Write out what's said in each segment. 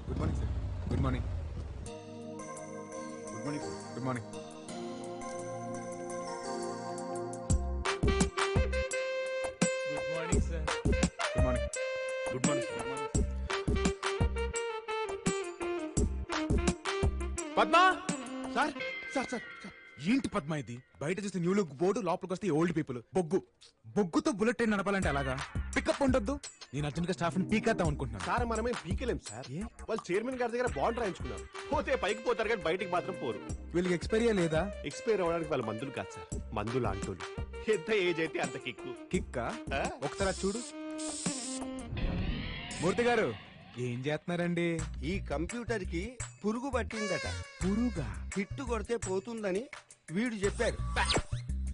Good morning sir. Good morning. Good morning sir. Good morning. Good morning sir. Good morning. Good morning sir. Padma sir sir sir sir ఏంటి పద్మా ఇది? బయట చూస్తే new look board, లోపలికి వస్తే old people. బొగ్గుతో bullet train నడపాలంటే అలాగా? Pickup ఉండొద్దు. నేను అర్జున్ గా స్టాఫ్ ని పీకేద్దాం అనుకుంటున్నాను. సార్ మనమే పీకలేం సార్. వాళ్ళు చైర్మన్ గారి దగ్గర బాండ్ రాయించుకున్నారు. పోతే పైకి పోతారు కానీ బయటికి మాత్రం పోరు. వీళ్ళకి ఎక్స్పైరీ లేదా? ఎక్స్పైర్ అవ్వడానికి వాళ్ళ మందులు కాదు సార్, మందులు అంటోళ్ళు. ఎంత ఏజ్ అయితే అంత కిక్కు. కిక్కా? ఆ? ఒకసారి అది చూడు. మూర్తి గారు ఏం చేస్తున్నారండి? ఈ కంప్యూటర్ కి పురుగు పట్టిందట. పురుగా? హిట్టు కొడితే పోతుందని వీడు చెప్పారు.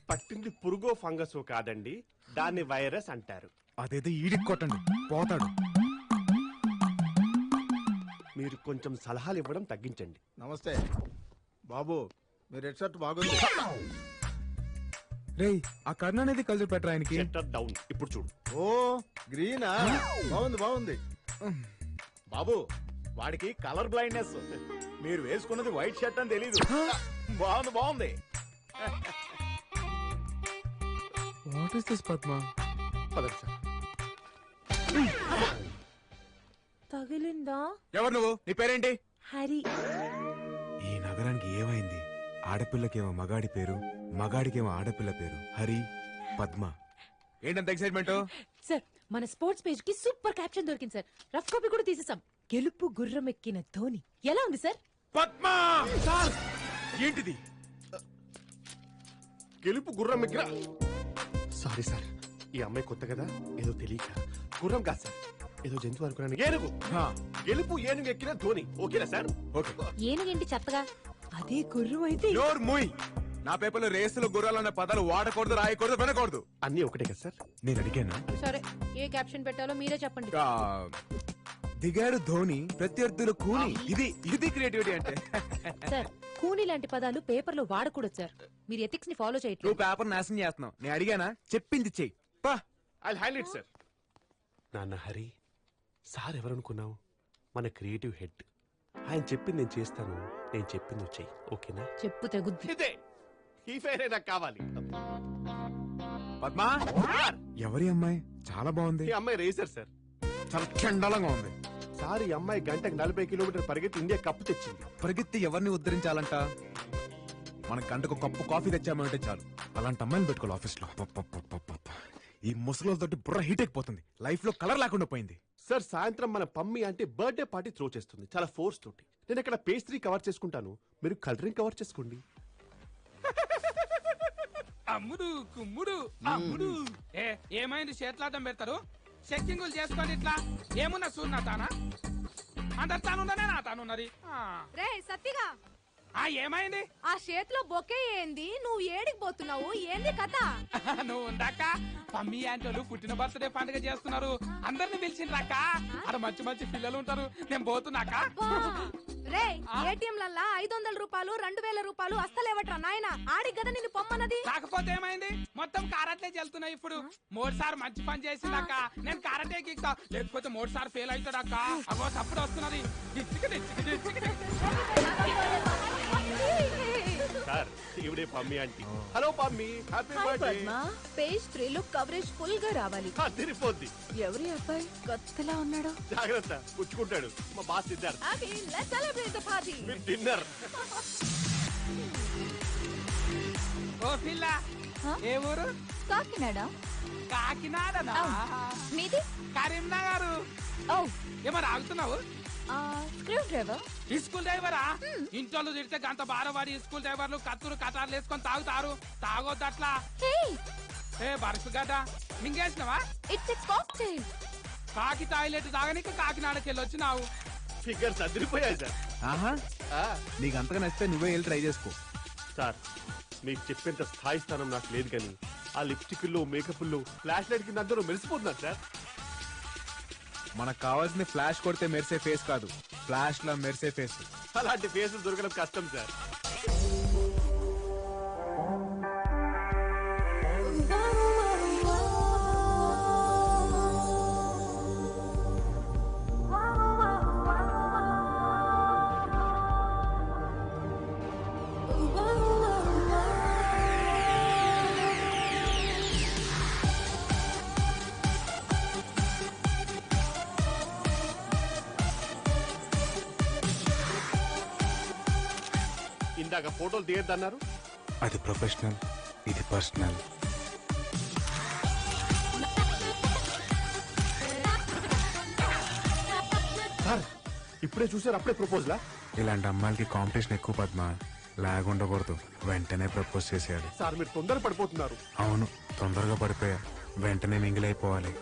పట్టింది పురుగో ఫంగస్ కాదండి, దాన్ని వైరస్ అంటారు. అదేదో ఈడికి కొట్టండి, పోతాడు. మీరు కొంచెం సలహాలు ఇవ్వడం తగ్గించండి. నమస్తే బాబు, మీ రెడ్ షర్ట్ బాగుంది. రేయ్, ఆ కర్ణ అనేది కలిసి పెట్టరా ఆయనకి. Shutter down. ఇప్పుడు చూడు. ఓ గ్రీనా, బాగుంది బాగుంది. బాబు, వాడికి కలర్ బ్లైండ్నెస్. మీరు వేసుకున్నది వైట్ షర్ట్ అని తెలీదు. బాగుంది బాగుంది. What is this Padma? పదండి సార్. తగిలిందా? ఎవరు నువ్వు? నీ పేరేంటి? హరి. ఈ నగరానికి ఏమైంది? ఆడపిల్లకేమో మగాడి పేరు, మగాడికేమో ఆడపిల్ల పేరు. హరి, పద్మ. ఏంటంత ఎక్సైట్మెంట్? సార్, మన స్పోర్ట్స్ పేజ్ కి సూపర్ క్యాప్షన్ దొరికింది సార్. రఫ్ కాపీ కూడా తీసేసాం. గెలుపు గుర్రం ఎక్కిన ధోని. ఎలా ఉంది సార్? పద్మ! సార్, ఏంటిది? గెలుపు గుర్రం ఎక్కిన. సారీ సార్, ఈ అమ్మాయి కొత్త కదా, ఏదో తెలియక. గుర్రం కాదు సార్, ఏదో జంతువు అనుకున్నాను. ఏనుగు. గెలుపు ఏనుగు ఎక్కిన ధోని. ఓకేనా సార్? ఓకే. ఏనుగేంటి చెత్తగా? అదే గుర్రం అయితే. నోర్ మూయ్. నా పేపర్లో రేసులు, గుర్రాలన్న పదాలు వాడకూడదు, రాయకూడదు, వినకూడదు. అన్ని ఒకటే కదా సార్? నేను అడిగానా? సరే, ఏ క్యాప్షన్ పెట్టాలో మీరే చెప్పండి. దిగాడు ధోని, ప్రత్యర్థులు కూని. ఇది క్రియేటివిటీ అంటే. సార్, కూని లాంటి పదాలు పేపర్ లో వాడకూడదు సార్. మీరు ఎథిక్స్ ని ఫాలో నువ్వు చేయట్లేదు. పేపర్ నాశనం చేస్తున్నావు. నేను అడిగానా? చెప్పింది చెయ్యి. పా. I hand it sir. నాన్న హరి, సార్ ఎవరనుకున్నావు? మన క్రియేటివ్ హెడ్. ఆయన చెప్పింది నేను చేస్తాను, నేను చెప్పింది నువ్వు చెయ్యి. ఓకేనా? చెప్పు తెగుద్ది. ఇదే ఈ ఫైరే నాకు కావాలి. పద్మా, ఎవరి అమ్మాయి? చాలా బాగుంది. ఈ అమ్మాయి రేసర్ సార్. చాలా చండాలంగా ఉంది. సార్, ఈ అమ్మాయి గంటకు 40 కిలోమీటర్ పరిగెత్తి ఇండియా కప్పు తెచ్చింది. పరిగెత్తి ఎవరిని ఉద్ధరించాలంట? మన గంటకు కప్పు కాఫీ తెచ్చామంటే చాలు. అలాంటి అమ్మాయిని పెట్టుకోవాలి ఆఫీస్ లో. ఈ ముసలితోటి బుర్ర హీట్ అయిపోతుంది. లైఫ్ లో కలర్ లేకుండా పోయింది. సార్, సాయంత్రం మన పమ్మి అంటే బర్త్డే పార్టీ త్రో చేస్తుంది, చాలా ఫోర్స్ తోటి. నేను ఇక్కడ పేస్ట్రీ కవర్ చేసుకుంటాను, మీరు కలరింగ్ కవర్ చేసుకోండి. అమ్ముడు కుమ్ముడు అమ్ముడు. ఏమైంది? చేతులాటం పెడతారు, చెక్కింగులు చేసుకోండి. ఇట్లా ఏమున్నా చూడు. నా తానా అందరు తానున్నదే, నా తానున్నది. రే సత్తిగా, ఏమైంది? ఆ చేతిలో బొకే ఏంది? నువ్వు ఏడికి పోతున్నావు? ఏంది కథ? నువ్వు ఉందాక మమ్మీ ఆంటోలు పుట్టిన బర్త్డే పండుగ చేస్తున్నారు. అందరిని పిలిచిండ్రాక. అక్కడ మంచి మంచి పిల్లలు ఉంటారు. నేను పోతున్నాక. రే, ఏటీఎంలల్లా 500 రూపాయలు 2000 రూపాయలు అస్తలేవట్రా నాయన. ఆడికి కదా నిన్ను పొమ్మన్నది. కాకపోతే ఏమైంది? మొత్తం కారట్లే చెల్తున్నాయి. ఇప్పుడు 3 సార్ మంచి పని చేసిందాక నేను కారటే గిక్తా, లేకపోతే 3 సార్ ఫెయిల్ అవుతాడాక. అగో తప్పుడు వస్తున్నది. సార్, ఇవిడే Pammi aunty. Hello Pammi, happy birthday. Page 3 లో కవరేజ్ ఫుల్ గా రావాలి. తిరిగిపోద్ది. ఎవరి అబ్బాయి కొత్తలా ఉన్నాడు? జాగ్రత్త, పుచ్చుకుంటాడు. మా బాస్ సిద్ధార్థ్. డిన్నర్. ఓ పిల్ల, ఏ ఊరు? కాకినాడ. కాకినాడనా? మీది? కరీంనగర్. ఓ, ఏమన్నా ఆగుతున్నావు? Screw driver. ఈ స్కూల్ డ్రైవరా? ఇంట్లో తిడితే గంట బారవాడి స్కూల్ డ్రైవర్లు కత్తులు కటార్లు వేసుకొని తాగుతారు. తాగొద్దు అట్లా. ఏ బరుసు గడ్డ మింగేసినవా? It's a cocktail. కాకి టాయిలెట్ తాగనీకి కాకినాడకి వెళ్ళి వచ్చినావు. ఫిగర్స్ అదిరిపోయాయి సార్. ఆహా, నీకు అంతగా నచ్చితే నువ్వే వెళ్ళి ట్రై చేసుకో. సార్, మీకు చెప్పేంత స్థాయి స్థానం నాకు లేదు, కానీ ఆ లిప్స్టిక్ లో మేకప్ లో ఫ్లాష్ లైట్ కింద అందరూ మెరిసిపోతున్నారు సార్. మనకు కావాల్సింది ఫ్లాష్ కొడితే మెరిసే ఫేస్ కాదు, ఫ్లాష్ లో మెరిసే ఫేస్. అలాంటి ఫేస్ దొరకడం కష్టం సార్. ఇందాక ఫోటోలు తీయద్దన్నారు. అది ప్రొఫెషనల్, ఇది పర్సనల్. సార్ ఇప్పుడే చూసారు, అప్పుడే ప్రపోజలా? ఇలాంటి అమ్మాయిలకి కాంపిటీషన్ ఎక్కువ పద్మ. లాగ్ ఉండకూడదు, వెంటనే ప్రపోజ్ చేసేయాలి. సార్ మీరు తొందర పడిపోతున్నారు. అవును, తొందరగా పడిపోయా, వెంటనే మింగిల్ అయిపోవాలి.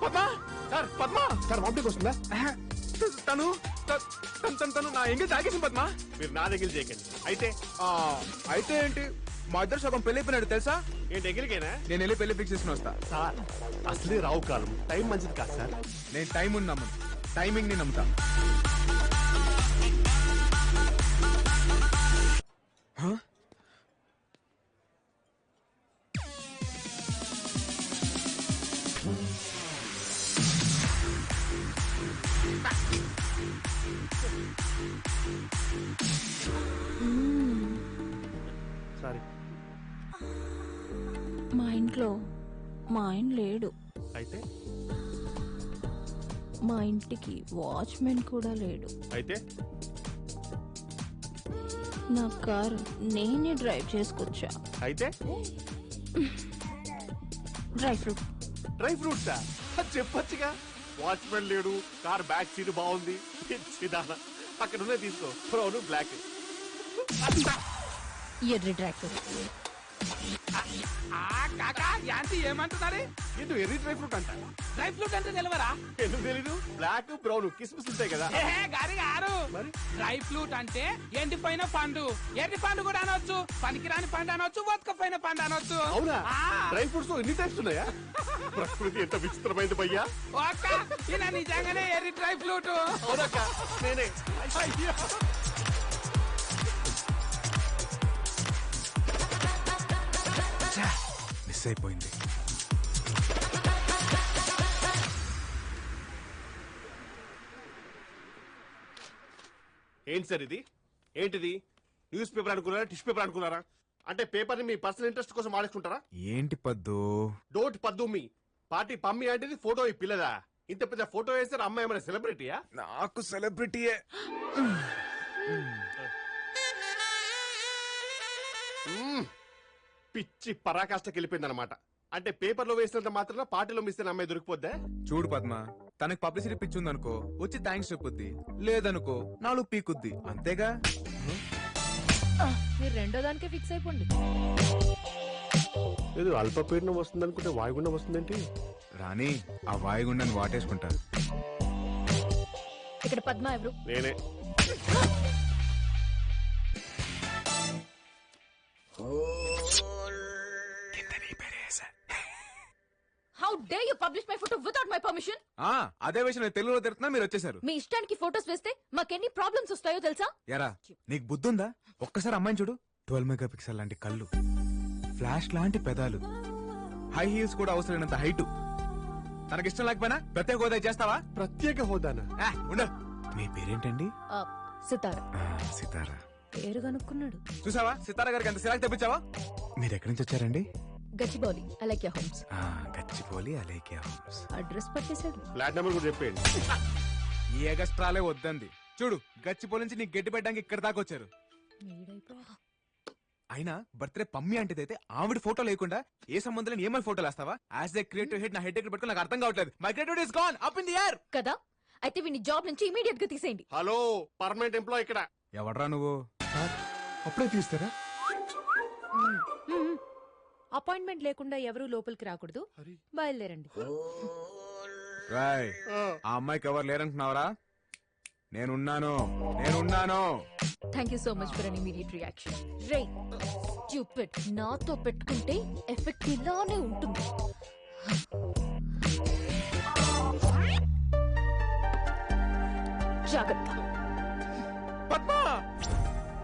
Padma sir, Padma sir vomiting వస్తుందా? తను నా ఎంగేజ్ తాగేసింది పద్మ. మీరు నా దగ్గర చేయకండి. అయితే అయితే ఏంటి, మా ఇద్దరు సగం పెళ్లి అయిపోయినాడు తెలుసా? ఏంటి ఎగిరికేనా? నేను వెళ్ళి పెళ్లి ఫిక్స్ చేసుకుని వస్తా. సార్ అసలే రావు కాలం, టైం మంచిది కాదు సార్. నేను టైం నమ్మను, టైమింగ్ ని నమ్ముతా. సారీ. మా ఇంట్లో మా ఆయన లేడు. అయితే మా ఇంటికి వాచ్మెన్ కూడా లేడు. అయితే నా కారు నేనే డ్రైవ్ చేసుకొచ్చా. అయితే డ్రై ఫ్రూట్. డ్రై ఫ్రూట్సా? చెప్పొచ్చుగా. వాచ్మెన్ లేడు, కార్ బ్యాక్ సీట్ బాగుంది. అక్కడ ఉన్నాయి తీసుకో, బ్రౌన్ బ్లాక్. ఎర్రి డ్రై ఫ్రూట్. కాకా యాంటీ ఏమంటున్నారే? ఏంటో ఎర్రీ డ్రై ఫ్రూట్ అంట. డ్రై ఫ్రూట్ అంటే తెలియరా? ఎందుకు తెలీదు? బ్లాక్ బ్రౌన్ కిస్మిస్ ఉంటాయి కదా. గారి గారు, మరి డ్రై ఫ్రూట్ అంటే ఎండిపోయిన పండు. ఎండి పండు కూడా అనొచ్చు, పనికిరాని పండు అనొచ్చు, వతకపోయిన పండు అనొచ్చు. అవునా? ఆ. డ్రై ఫ్రూట్స్ ఎన్ని టైప్స్ ఉన్నాయా? ప్రకృతి ఎంత విచిత్రమైంది భయ్యా. ఒక్క ఈయన నిజంగానే ఎర్రి డ్రై ఫ్రూట్. అవునక్క, నేనే. అయ్యో. మిస్ అయిపోయింది. ఏంటి సార్ ఇది? ఏంటిది? న్యూస్ పేపర్ అనుకున్నారా, టిష్యూ పేపర్ అనుకున్నారా? అంటే పేపర్ ని మీ పర్సనల్ ఇంట్రెస్ట్ కోసం వాడేసుకుంటారా? ఏంటి పద్దు? డోట్ పద్దు మీ పార్టీ పమ్మి అంటే ఫోటో ఈ పిల్లదా? ఇంత పెద్ద ఫోటో వేస్తారు. అమ్మాయి ఏమైనా సెలబ్రిటీయా? నాకు సెలబ్రిటీయే. పిచ్చి పరాకాష్ఠకి వెళ్ళిపోయింది అనమాట. అంటే పేపర్ లో వేసినంత మాత్రం పార్టీలో మిస్ అమ్మాయి దొరికిపోద్దా? చూడు పద్మ, తనకి పబ్లిసిటీ పిచ్చి ఉందనుకో వచ్చి థ్యాంక్స్ చెప్పుద్ది, లేదనుకో నాలుగు పీకుద్ది, అంతేగా. మీరు రెండో దానికే ఫిక్స్ అయిపోండి. ఏదో అల్పపీడనం వస్తుంది అనుకుంటే వాయుగుండం వస్తుందేంటి? రాణి, ఆ వాయుగుండాన్ని వాటేసుకుంటా. ఇక్కడ పద్మ ఎవరు? నేనే. How day you publish my photo without my permission? అదే విషయం నేను తెలుగులో తిరుగుతున్నా, మీరు వచ్చేసారు. మీ ఇష్టానికి ఫోటోస్ వేస్తే మాకెన్ని ప్రాబ్లమ్స్ వస్తాయో తెలుసా? ఎరా, నీకు బుద్ధుందా? ఒక్కసారి అమ్మాయిని చూడు. 12 మెగాపిక్సెల్ లాంటి కళ్ళు, ఫ్లాష్ లాంటి పెదాలు, హై హీల్స్ కూడా అవసరమైనంత హైట్. తనకిష్టం లేకపోయినా ప్రత్యేక హోదా చేస్తావా? ప్రత్యేక హోదానా? ఉండు. మీ పేరేంటండి? సితారా. సితారా. పేరు కనుక్కున్నాడు. చూసావా, సితారా గారికి ఎంత సిరాకు తెప్పించావా? మీరు ఎక్కడి నుంచి వచ్చారండి? Gachibowli Alaikya homes. Gachibowli Alekhya homes. Address పట్టేశాడు. ఫ్లాట్ నెంబర్ కూడా చెప్పేయండి. ఈ ఎగస్ట్రాలే వద్దంది. చూడు, గచ్చిబౌలి నుంచి నీకు గట్టి పెట్టడానికి ఇక్కడ దాకా వచ్చారు. అయినా బర్త్డే పమ్మి అంటే ఆవిడ ఫోటో లేకుండా ఏ సంబంధం లేని ఏమైనా ఫోటోలు వేస్తావా? యాజ్ ఏ క్రియేటివ్ హెడ్ నా హెడ్ దగ్గర పెట్టుకుని నాకు అర్థం కావట్లేదు. My creativity is gone up in the air. కదా, అయితే వీని జాబ్ నుంచి ఇమీడియట్ గా తీసేయండి. హలో, పర్మనెంట్ ఎంప్లాయ్ ఇక్కడ. ఎవడ్రా నువ్వు? అప్పుడే తీస్తారా? అపాయింట్మెంట్ లేకుండా ఎవరు లోపలికి రాకూడదు. బయలుదేరండి. రాయ్, ఆ అమ్మాయికి ఎవరు లేరంటున్నావరా? నేనున్నాను. Thank you so much for an immediate reaction. Ray stupid, నాతో పెట్టుకుంటే ఎఫెక్ట్ ఇలానే ఉంటుంది. జాగ్రత్త. పద్మా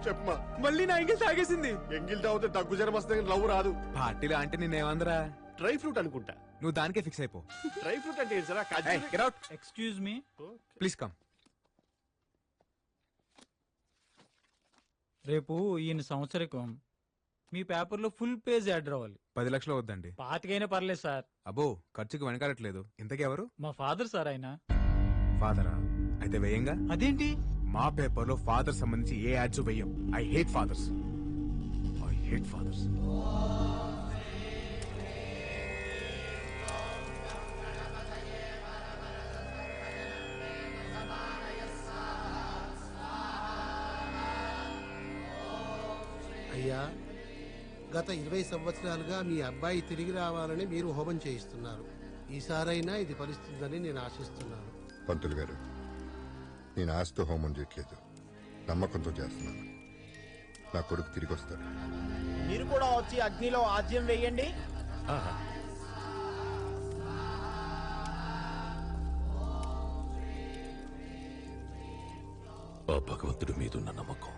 చెప్పమా. మళ్ళీ నా ఎంగిల్ తాగేసింది. ఎంగిల్ తాగితే దగ్గు జ్వరం వస్తుంది, లవ్ రాదు. పార్టీలో అంటే నేనేమందరా? డ్రై ఫ్రూట్ అనుకుంటా. నువ్వు దానికే ఫిక్స్ అయిపో. డ్రై ఫ్రూట్ అంటే ఏంటి sir? Excuse me, please come. రేపు ఈయన సంవత్సరికం మీ పేపర్లో ఫుల్ పేజ్ యాడ్ రావాలి. 10 లక్షలు వద్దండి. పాతికైనా పర్లేదు సార్. అబ్బో ఖర్చుకి వెనకాడట్లేదు. ఇంతకీ ఎవరు? మా ఫాదర్ సార్ ఆయన. ఫాదరా? అయితే వేయంగా. అదేంటి? మా పేపర్ లో ఫాదర్ సంబంధించి ఏ యాడ్స్ వేయం. I hate fathers. అయ్యా, గత 20 సంవత్సరాలుగా మీ అబ్బాయి తిరిగి రావాలని మీరు హోమం చేయిస్తున్నారు. ఈసారైనా ఇది ఫలిస్తుందని నేను ఆశిస్తున్నాను. పంతులు గారు, నేను ఆస్తో హోమం చేయట్లేదు, నమ్మకంతో చేస్తున్నాను. నా కొడుకు తిరిగి వస్తాడు. మీరు కూడా వచ్చి అగ్నిలో ఆజ్యం వేయండి. ఆ భగవంతుడి మీదున్న నమ్మకం,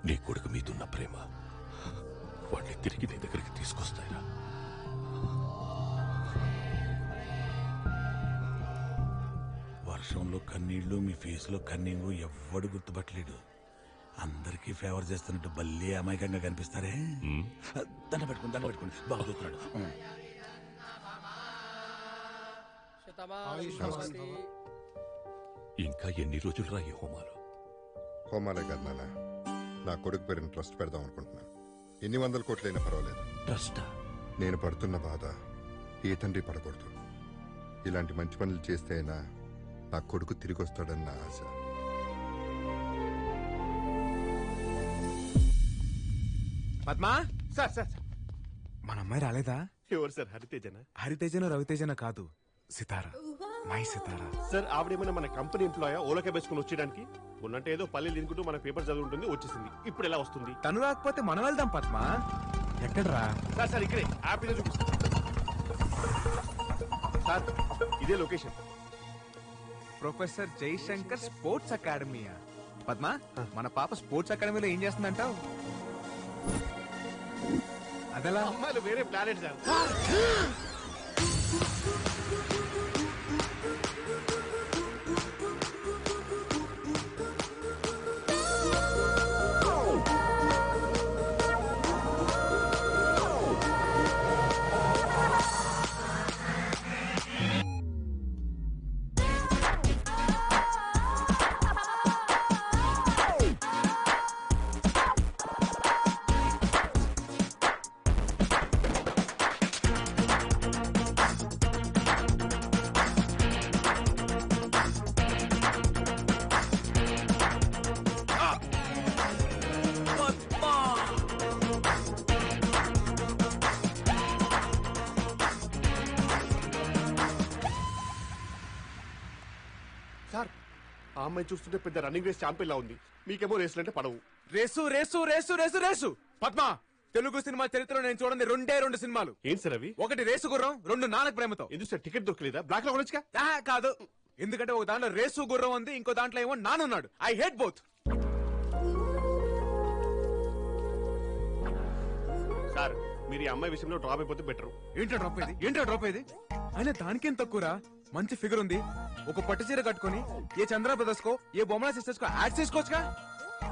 నీ కొడుకు మీదున్న ప్రేమ వాడిని తిరిగి నీ దగ్గరికి తీసుకొస్తాయిరా. వర్షంలో కన్నీళ్లు, మీ ఫేస్ లో కన్నీళ్లు ఎవ్వడు గుర్తుపట్టలేడు. అందరికీ ఫేవర్ చేస్తున్నట్టు భలే అమాయకంగా కనిపిస్తారే. దండ పెట్టుకోండి బాగా చూస్తున్నాడు. ఇంకా ఎన్ని రోజులు రా ఈ హోమాలు? హోమాలే కాదు నాన్న, నా కొడుకు పేరుని ట్రస్ట్ పెడదాం అనుకుంటున్నాను. ఎన్ని 100 కోట్లైనా పర్వాలేదు. ట్రస్టా? నేను పడుతున్న బాధ ఏ తండ్రి పడకూడదు. ఇలాంటి మంచి పనులు చేస్తే అయినా నా కొడుకు తిరిగి వస్తాడన్న ఆశ. పద్మా, సార్ సార్ మన అమ్మాయి రాలేదా? ఎవరు సార్? హరితేజనా? హరితేజనో రవితేజనో కాదు, సితారా. My Sitara. సార్ ఆవిడేమైనా మన కంపెనీ ఎంప్లాయా? ఓలకే వేసుకుని వచ్చేయడానికి ఉన్నట్టు ఏదో పల్లెలు తినుకుంటూ మన పేపర్ చదువుంటుంది, వచ్చేసింది. ఇప్పుడు ఎలా వస్తుంది? తను రాకపోతే మనం వెళ్దాం పద్మా. ఎక్కడరా? సార్ సార్ ఇక్కడే యాప్ ఇదే చూపిస్తా సార్. ఇదే లొకేషన్. ప్రొఫెసర్ జయశంకర్ స్పోర్ట్స్ అకాడమీయా? పద్మా, మన పాప స్పోర్ట్స్ అకాడమీలో ఏం చేస్తుందంటావు? అదలా అమ్మాయిలు వేరే ప్లానెట్ సార్. సార్ ఆ అమ్మాయి చూస్తుంటే పెద్ద రన్నింగ్ రేస్ ఛాంపియన్ లా ఉంది. మీకేమో రేసులు అంటే పడవు. Race race race race race. Padma, Telugu cinema చరిత్రలో నేను చూడండి 2 సినిమాలు. ఏంటి సార్ అవి? ఒకటి రేసు గుర్రం, 2 నానక ప్రేమతో. ఎందుకు సార్ టికెట్ దొరకలేదా? బ్లాక్ లో కొనొచ్చుగా. కాదు, ఎందుకంటే ఒక దాంట్లో రేసు గుర్రం ఉంది, ఇంకో దాంట్లో ఏమో నానున్నాడు. I hate both. సార్ మీరు ఈ అమ్మాయి విషయంలో డ్రాప్ అయిపోతే బెటర్. ఏంటో డ్రాప్ అయ్యేది? అయినా దానికేం తక్కువరా? మంచి ఫిగర్ ఉంది, ఒక పట్టు చీర కట్టుకుని ఏ చంద్ర బ్రదర్స్ కో ఏ బొమ్మల సిస్టర్స్ కో యాడ్ చేసుకోవచ్చుగా.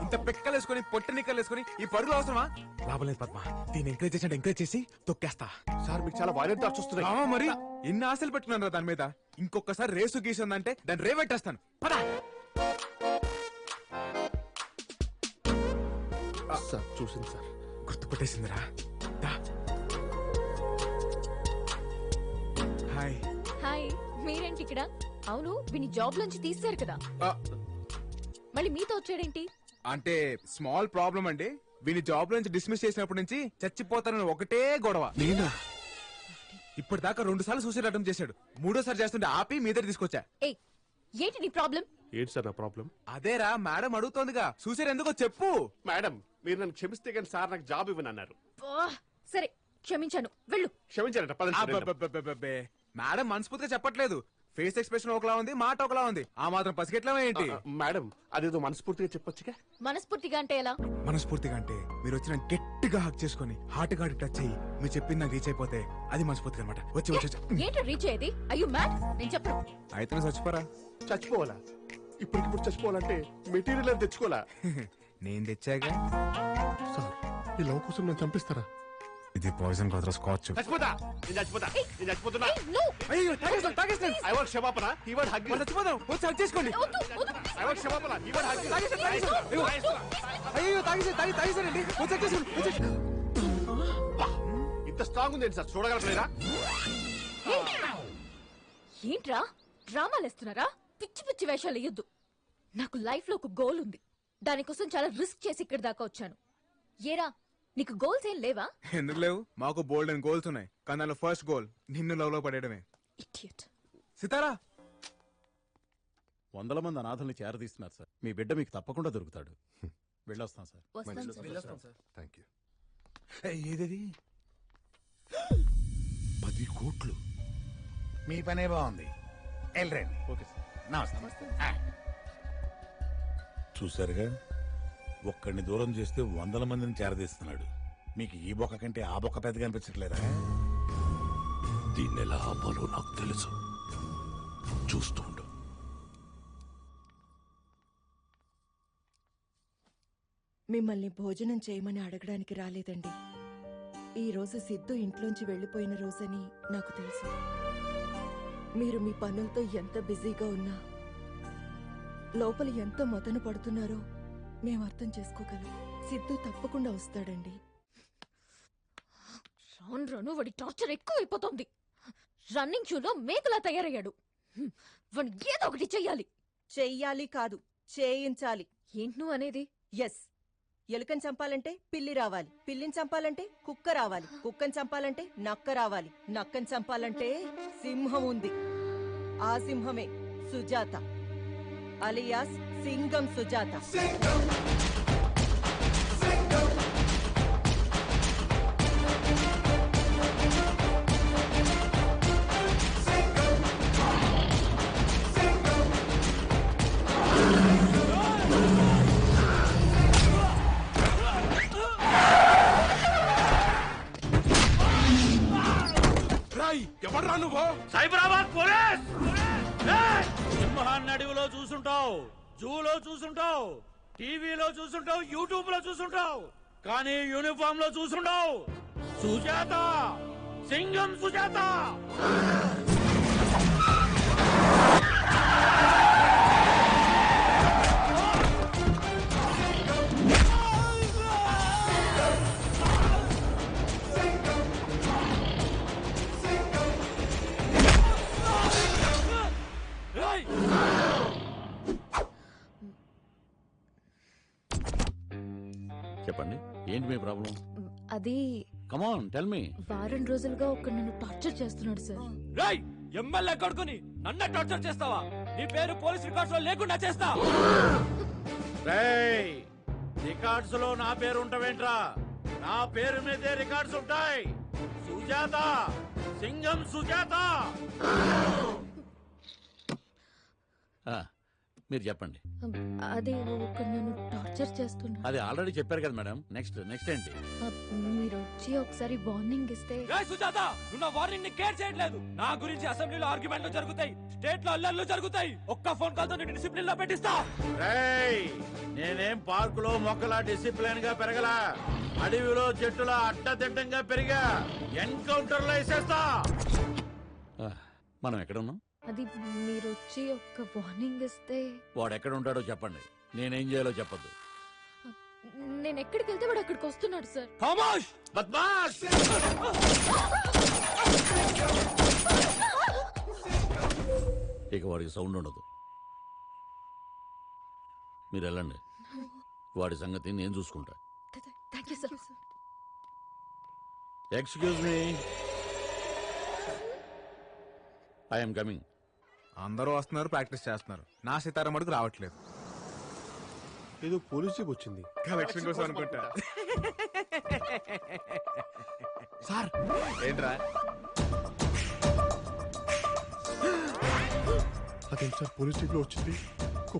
ఇంత పెక్కలు వేసుకుని పొట్టి నిక్కలు వేసుకుని ఈ పరుగులు అవసరమా? లాభం లేదు పద్మ, దీన్ని ఎంకరేజ్ చేసి తొక్కేస్తా. సార్ మీకు చాలా వైలెంట్ థాట్స్ వస్తున్నాయి. మరి ఇన్ని ఆశలు పెట్టుకున్నాను రా దాని మీద. ఇంకొకసారి రేసు గీసిందంటే దాన్ని రేవెట్టేస్తాను. పదా సార్ చూసింది సార్, గుర్తుపట్టేసిందిరా. హాయ్. హాయ్, మీరేంటి ఇక్కడ? అవును, విని జాబ్ లోంచి తీశారు కదా, మళ్ళీ మీతో వచ్చాడేంటి? అంటే స్మాల్ ప్రాబ్లం అండి. వీని జాబ్ నుంచి డిస్మిస్ చేసినప్పటి నుంచి చచ్చిపోతానని ఒకటే గొడవ. నేనా? ఇప్పటిదాకా 2 సార్లు సూసైడ్ అటెంప్ట్ చేశాడు. 3ఓసారి చేస్తుంటే ఆపి మీ దగ్గర తీసుకొచ్చా. ఏయ్, ఏంటి నీ ప్రాబ్లం? ఏంటి సార్ నా ప్రాబ్లం? అదేరా మేడం అడుగుతోందిగా, సూసైడ్ ఎందుకో చెప్పు. మేడం మీరు నన్ను క్షమిస్తే కానీ సార్ నాకు జాబ్ ఇవ్వను అన్నారు. సరే క్షమించాను, వెళ్ళు. క్షమించారట. పదండి. అబ్బబ్బబ్బబ్బబ్బే. మేడం మనస్ఫూర్తిగా చెప్పట్లేదు, ఫేస్ ఎక్స్ప్రెషన్ ఒకలా ఉంది, మాట ఒకలా ఉంది. ఆ మాత్రం పసిగెట్లా ఏంటి? మేడం అదేదో మనస్ఫూర్తిగా చెప్పొచ్చుగా. మనస్ఫూర్తిగా అంటే ఎలా? మనస్ఫూర్తిగా అంటే మీరు వచ్చిన గట్టిగా హక్ చేసుకుని హార్ట్ గా టచ్ అయ్యి మీరు చెప్పింది నాకు రీచ్ అయిపోతే అది మనస్ఫూర్తిగా అనమాట. వచ్చి ఏంటి రీచ్ అయ్యేది? అయ్యో మ్యాడ్, నేను చెప్పను. అయితే చచ్చిపోరా. చచ్చిపోవాలా? ఇప్పటికిప్పుడు చచ్చిపోవాలంటే మెటీరియల్ అని తెచ్చుకోవాలా? నేను తెచ్చాగా. సార్ ఈ లవ్ కోసం నేను చంపిస్తారా? ఇది పాయిజన్ కాదురా, స్కాచ్. చచ్చిపోతా, నేను చచ్చిపోతా, నేను చచ్చిపోతున్నా. అయ్యో తాగేస్తాను. ఐ వాంట్ క్షమాపణ, హి వాంట్ హగ్. చచ్చిపోదాం, వచ్చి హక్ చేసుకోండి. ఐ వాంట్ క్షమాపణ, హి వాంట్ హగ్. అయ్యో తాగేసానండి, వచ్చి హక్ చేసుకోండి. ఇంత స్ట్రాంగ్ ఉంది సార్, చూడగలరా? ఏంట్రా డ్రామాలు వేస్తున్నారా? పిచ్చి పిచ్చి వేషాలు వేయొద్దు. నాకు లైఫ్ లో ఒక గోల్ ఉంది, దానికోసం చాలా రిస్క్ చేసి ఇక్కడి దాకా వచ్చాను. ఏరా నీకు గోల్స్ ఏం లేవా? ఎందుకు లేవు? మాకు బోల్డ్ అండ్ గోల్స్ ఉన్నాయి, కానీ దానిలో ఫస్ట్ గోల్ నిన్ను లవ్ లో పడేయడమే. సితారా 100 మంది అనాథల్ని చేరదీస్తున్నారు సార్. మీ బిడ్డ మీకు తప్పకుండా దొరుకుతాడు. వెళ్ళొస్తాం సార్. Thank you. ఏదేది 10 కోట్లు. మీ పనే బాగుంది, వెళ్ళండి. Okay sir. నమస్తే. చూసారుగా, ఒక్కడిని దూరం చేస్తే 100 మందిని చేరదీస్తున్నాడు. మీకు ఈ బొక్క కంటే ఆ బొక్క పెద్దగా అనిపించట్లేదా? దీన్ని ఎలా ఆపాలో నాకు తెలుసు, చూస్తూ ఉండు. మిమ్మల్ని భోజనం చేయమని అడగడానికి రాలేదండి. ఈ రోజు సిద్ధు ఇంట్లోంచి వెళ్లిపోయిన రోజని నాకు తెలుసు. మీరు మీ పనులతో ఎంత బిజీగా ఉన్నా లోపల ఎంత మదన పడుతున్నారో మేము అర్థం చేసుకోగలం. సిద్ధు తప్పకుండా వస్తాడండి. రాను రాను వాడి టార్చర్ ఎక్కువైపోతుంది. రన్నింగ్ షూలో మేకలా తయారయ్యాడు. వాడు ఏదో ఒకటి చెయ్యాలి. చెయ్యాలి కాదు, చేయించాలి. ఏంటి నువ్వు అనేది? ఎస్, ఎలుకని చంపాలంటే పిల్లి రావాలి, పిల్లిని చంపాలంటే కుక్క రావాలి, కుక్కని చంపాలంటే నక్క రావాలి, నక్కని చంపాలంటే సింహం ఉంది. ఆ సింహమే సుజాత, అలియాస్ సింగం సుజాత. ఎవడ్రా నువ్వు? సైబరాబాద్ పోలీస్. సింహాన్ని అడవిలో చూసుంటావు, జూలో చూసుంటావు, టీవీలో చూసుంటావు, యూట్యూబ్ లో చూసుంటావు, కానీ యూనిఫామ్ లో చూసుంటావు. సుజాత, సింగం సుజాత. చెప్పండి, ఏంటి మీ ప్రాబ్లం? అది కమ్ ఆన్ టెల్ మీ. వారం రోజులుగా ఒక నన్ను టార్చర్ చేస్తున్నాడు సార్. రాయ్ ఎమ్మెల్యే కొడుకుని నన్ను టార్చర్ చేస్తావా? నీ పేరు పోలీస్ రికార్డ్స్ లో లేకుండా చేస్తా. రేయ్, రికార్డ్స్ లో నా పేరు ఉంటావేంట్రా? నా పేరు మీదే రికార్డ్స్ ఉంటాయి. సుజాత, సింగం సుజాత. మీరు చెప్పండి. అది ఒక నన్ను టార్చర్ చేస్తున్నాడు. అది ఆల్రెడీ చెప్పారు కదా మేడం. నెక్స్ట్ ఏంటి? మీరు వచ్చి ఒకసారి వార్నింగ్ ఇస్తే. సుజాత, నువ్వు నా వార్నింగ్ ని కేర్ చేయట్లేదు. నా గురించి అసెంబ్లీలో ఆర్గ్యుమెంట్లు జరుగుతాయి, స్టేట్ లో అల్లర్లు జరుగుతాయి. ఒక్క ఫోన్ కాల్ తో నేను డిసిప్లిన్ లో పెట్టిస్తా. నేనేం పార్క్ లో మొక్కలా డిసిప్లిన్ గా పెరగలా, అడవిలో చెట్టులా అడ్డదిడ్డంగా పెరిగా. ఎన్కౌంటర్ లో వేసేస్తా. మనం ఎక్కడ ఉన్నాం? అది మీరు వచ్చి ఒక వార్నింగ్ ఇస్తే. వాడు ఎక్కడ ఉంటాడో చెప్పండి, నేనేం చేయాలో చెప్పద్దు. నేను ఎక్కడికి వెళ్తే వాడు అక్కడికి వస్తున్నాడు సార్. ఖమోష్ బద్మాష్. ఇక వాడికి సౌండ్ ఉండదు. మీరు వెళ్ళండి, వాడి సంగతి నేను చూసుకుంటా. Thank you sir. Excuse me, I'm coming. అందరూ వస్తున్నారు, ప్రాక్టీస్ చేస్తున్నారు. నా సితారా మటుకు రావట్లేదు. ఏదో పోలీస్ జీప్ వచ్చింది, కలెక్షన్ కోసం అనుకుంటా. సార్ ఏంట్రా? అదేంటి సార్ పోలీస్ స్టేషన్ వచ్చింది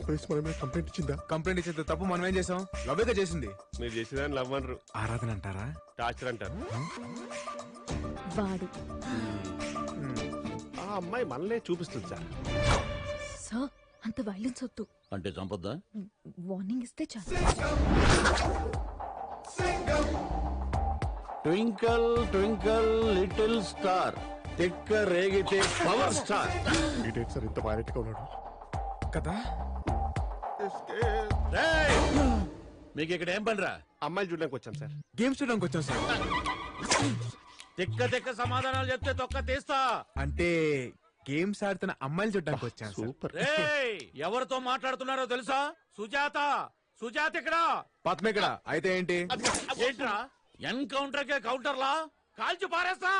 పోలీస్ మన మీద కంప్లైంట్ ఇచ్చిందా? కంప్లైంట్ ఇచ్చేది తప్పు మనం ఏం చేసాం? లవ్వేగా చేసింది. మీరు చేసేదాన్ని లవ్ అనరు, ఆరాధన అంటారా? టార్చర్ అంటారు. వాడు ఆ అమ్మాయి మనలే చూపిస్తుంది సార్. సార్ అంత వైలెన్స్ వద్దు. అంటే చంపొద్దా? వార్నింగ్ ఇస్తే చాలు. ట్వింకల్ ట్వింకల్ లిటిల్ స్టార్, తిక్క రేగితే పవర్ స్టార్. ఇదేంటి సార్ ఇంత వైలెంట్ గా ఉన్నాడు కదా? మీకు ఇక్కడ ఏం పనిరా? అమ్మాయిలు చూడడానికి వచ్చాను సార్. గేమ్స్ చూడడానికి వచ్చాం సార్. తిక్క తిక్క సమాధానాలు చెప్తే తొక్క తీస్తా. అంటే గేమ్స్ ఆడుతున్న అమ్మాయిలు చూడడానికి వచ్చాను. సూపర్. ఎవరితో మాట్లాడుతున్నారో తెలుసా? సుజాత. సుజాత ఇక్కడ. పద్మ ఇక్కడ. అయితే ఏంటి? ఏంట్రా ఎన్కౌంటర్ కే కౌంటర్లా కాల్చి పారేస్తా.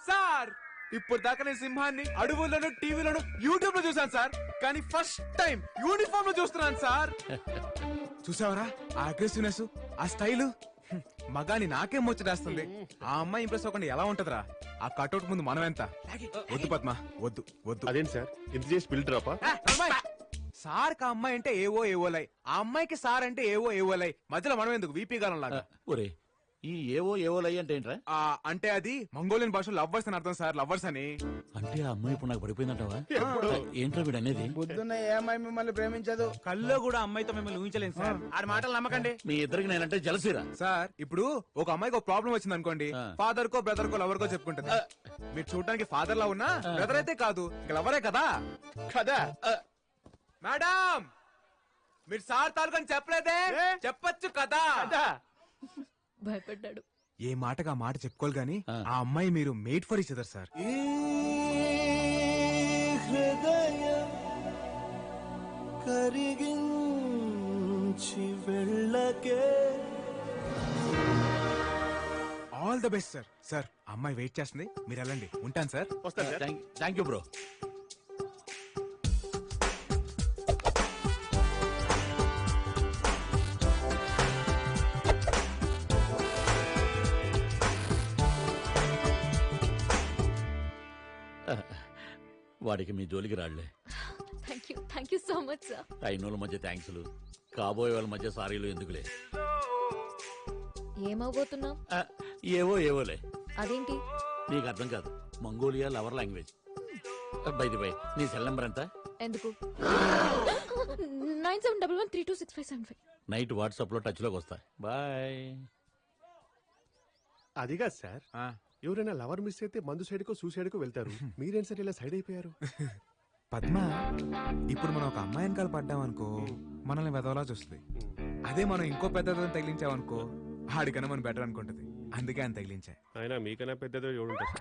సార్ ఇప్పుడు దాకా నేను సింహాన్ని అడవుల్లోనూ టీవీలోనూ యూట్యూబ్ లో చూసాను సార్, కానీ ఫస్ట్ టైం యూనిఫామ్ లో చూస్తున్నాను సార్. చూసావరా ఆ అగ్రెసివ్నెస్, ఆ స్టైల్, మగాని నాకేం ముచ్చటేస్తుంది. ఆ అమ్మాయి ఇంప్రెస్ అవ్వకుండా ఎలా ఉంటదిరా? ఆ కట్అవుట్ ముందు మనం ఎంత? వద్దు పద్మ, వద్దు వద్దు. అదేంటి సార్ ఇంత చేసి బిల్ డ్రాపా? సార్ కా అమ్మాయి అంటే ఏవో ఏవోలై, ఆ అమ్మాయికి సార్ అంటే ఏవో ఏవోలై, మధ్యలో మనం ఎందుకు వీపీ గాలం లాగా? ఒరే ఈ ఏవో ఏవోలై అంటే ఏంట్రా? అంటే అది మంగోలియన్ భాషలో లవ్వర్స్ అని అర్థం సార్. లవ్వర్స్ అని. అంటే ఆ అమ్మాయి ఇప్పుడు నాకు పడిపోయిందంటావా? ఏంట్రా వీడు అనేది? పొద్దున్న ఏ అమ్మాయి మిమ్మల్ని ప్రేమించదు. కల్లో కూడా అమ్మాయితో మిమ్మల్ని ఊహించలేదు సార్. ఆడి మాటలు నమ్మకండి. మీ ఇద్దరికి నేనంటే జలసిరా సార్ ఇప్పుడు ఒక అమ్మాయికి ఒక ప్రాబ్లం వచ్చింది అనుకోండి, ఫాదర్ కో బ్రదర్ కో లవర్ కో చెప్పుకుంటుంది. మీరు చూడడానికి ఫాదర్ లా ఉన్నా బ్రదర్ అయితే కాదు, ఇంకా లవరే కదా. కదా మేడం మీరు సార్ తాలూకని చెప్పలేదే? చెప్పచ్చు కదా. భయపడ్డాడు. ఏ మాటగా మాట చెప్పుకోవాలి గాని ఆ అమ్మాయి మీరు made for each other sir. All the best sir. Sir అమ్మాయి వెయిట్ చేస్తుంది, మీరు వెళ్ళండి. ఉంటాను సార్. వస్తాను సార్. Thank you bro. వాడికి మీ జోలికి రాళ్లే. Thank you so much sir. అయినోళ్ళ మధ్య థ్యాంక్స్లు, కాబోయే వాళ్ళ మధ్య సారీలు ఎందుకులే. ఏమవబోతున్నాం? ఏవో ఏవోలే. అదేంటి? నీకు అర్థం కాదు. Mongolia lover language. బై నీ సెల్ నెంబర్ ఎంత? ఎందుకు? 9711326575. నైట్ వాట్సాప్ లో టచ్ లోకి వస్తా. బాయ్. అది కాదు సార్, ఎవరైనా లవర్ మిస్ అయితే మందు సైడ్ కో సూసైడ్ కో వెళ్తారు. మీరేం సార్ ఇలా సైడ్ అయిపోయారు? పద్మ ఇప్పుడు మనం ఒక అమ్మాయి వెనకాల పడ్డామనుకో మనల్ని వెదవలా చూస్తుంది. అదే మనం ఇంకో పెద్దదని తగిలించామనుకో ఆడికన్నా మనం బెటర్ అనుకుంటది. అందుకే ఆయన తగిలించా. అయినా మీకన్నా పెద్దదో ఎవడుంటారు?